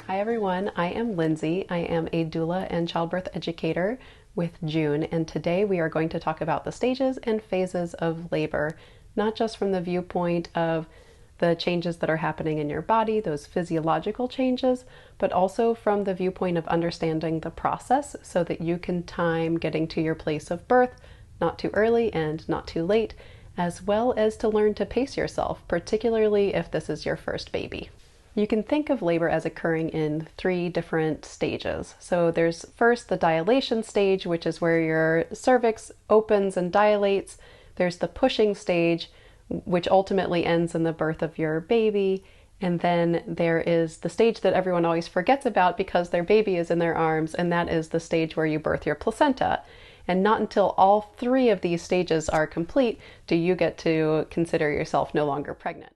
Hi everyone, I am Lindsay. I am a doula and childbirth educator with June, and today we are going to talk about the stages and phases of labor, not just from the viewpoint of the changes that are happening in your body, those physiological changes, but also from the viewpoint of understanding the process so that you can time getting to your place of birth, not too early and not too late, as well as to learn to pace yourself, particularly if this is your first baby. You can think of labor as occurring in 3 different stages. So there's first the dilation stage, which is where your cervix opens and dilates. There's the pushing stage, which ultimately ends in the birth of your baby. And then there is the stage that everyone always forgets about because their baby is in their arms, and that is the stage where you birth your placenta. And not until all 3 of these stages are complete do you get to consider yourself no longer pregnant.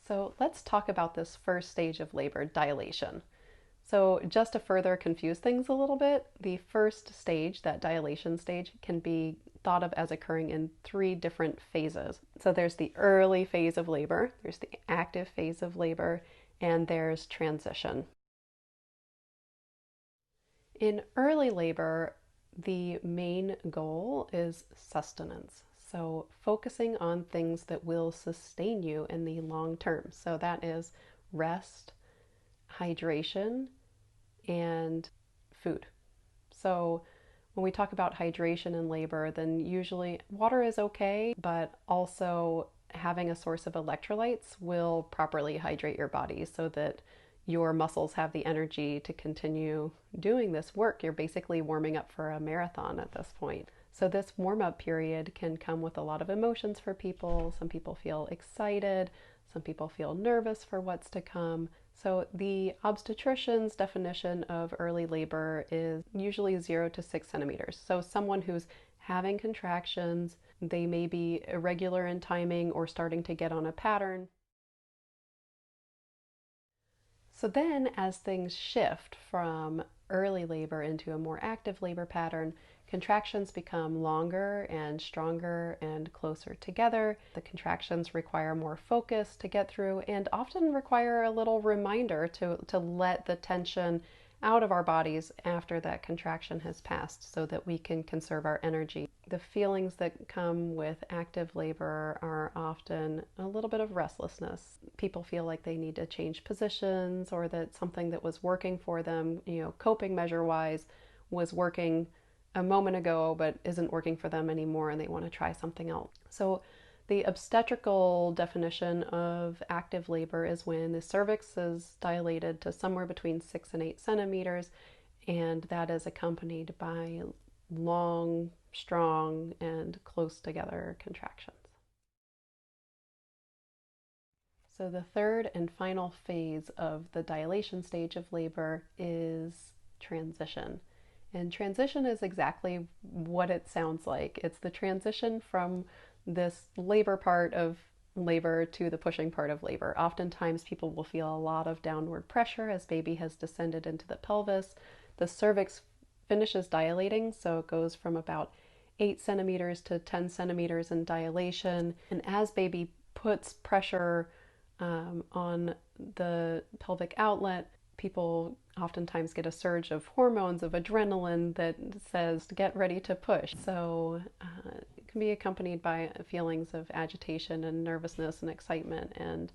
So let's talk about this first stage of labor, dilation. So just to further confuse things a little bit, the first stage, that dilation stage, can be thought of as occurring in 3 different phases. So there's the early phase of labor, there's the active phase of labor, and there's transition. In early labor, the main goal is sustenance. So focusing on things that will sustain you in the long term. So that is rest, hydration, and food. So when we talk about hydration in labor, then usually water is okay, but also having a source of electrolytes will properly hydrate your body so that your muscles have the energy to continue doing this work. You're basically warming up for a marathon at this point. So this warm-up period can come with a lot of emotions for people. Some people feel excited, some people feel nervous for what's to come. So the obstetrician's definition of early labor is usually 0 to 6 centimeters. So someone who's having contractions, they may be irregular in timing or starting to get on a pattern. So then as things shift from early labor into a more active labor pattern, contractions become longer and stronger and closer together. The contractions require more focus to get through and often require a little reminder to let the tension out of our bodies after that contraction has passed so that we can conserve our energy. The feelings that come with active labor are often a little bit of restlessness. People feel like they need to change positions or that something that was working for them, coping measure wise, was working a moment ago but isn't working for them anymore and they want to try something else. So the obstetrical definition of active labor is when the cervix is dilated to somewhere between 6 and 8 centimeters, and that is accompanied by long, strong, and close together contractions. So the third and final phase of the dilation stage of labor is transition. And transition is exactly what it sounds like. It's the transition from this labor part of labor to the pushing part of labor. Oftentimes people will feel a lot of downward pressure as baby has descended into the pelvis. The cervix finishes dilating, so it goes from about 8 centimeters to 10 centimeters in dilation. And as baby puts pressure on the pelvic outlet, people oftentimes get a surge of hormones, of adrenaline that says, get ready to push. So it can be accompanied by feelings of agitation and nervousness and excitement and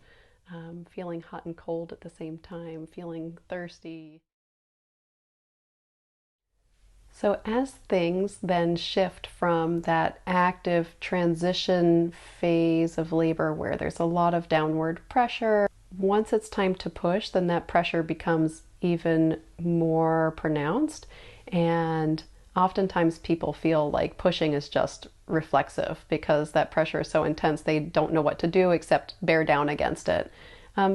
feeling hot and cold at the same time, feeling thirsty. So as things then shift from that active transition phase of labor where there's a lot of downward pressure, once it's time to push, then that pressure becomes even more pronounced. And oftentimes people feel like pushing is just reflexive because that pressure is so intense they don't know what to do except bear down against it.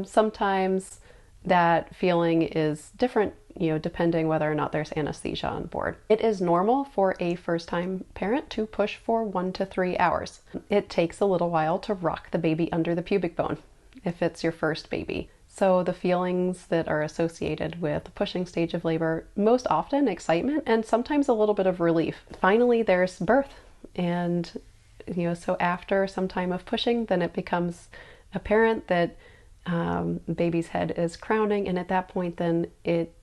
Sometimes that feeling is different, depending whether or not there's anesthesia on board. It is normal for a first-time parent to push for 1 to 3 hours. It takes a little while to rock the baby under the pubic bone if it's your first baby. So the feelings that are associated with the pushing stage of labor, most often excitement and sometimes a little bit of relief. Finally, there's birth. And, so after some time of pushing, then it becomes apparent that baby's head is crowning, and at that point then it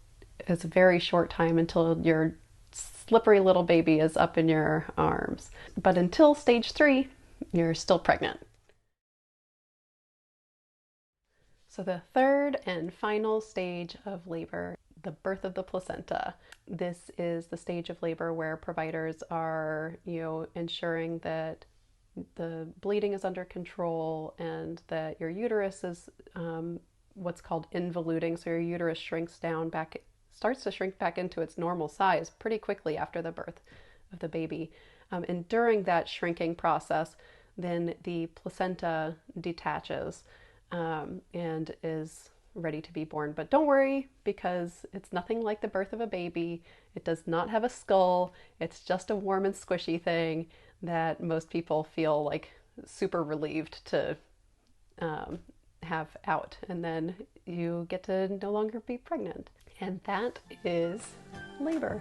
is a very short time until your slippery little baby is up in your arms. But until stage 3, you're still pregnant. So the third and final stage of labor, the birth of the placenta. This is the stage of labor where providers are, ensuring that the bleeding is under control and that your uterus is what's called involuting. So your uterus starts to shrink back into its normal size pretty quickly after the birth of the baby. And during that shrinking process, then the placenta detaches and is ready to be born. But don't worry, because it's nothing like the birth of a baby. It does not have a skull. It's just a warm and squishy thing that most people feel like super relieved to have out. And then you get to no longer be pregnant. And that is labor.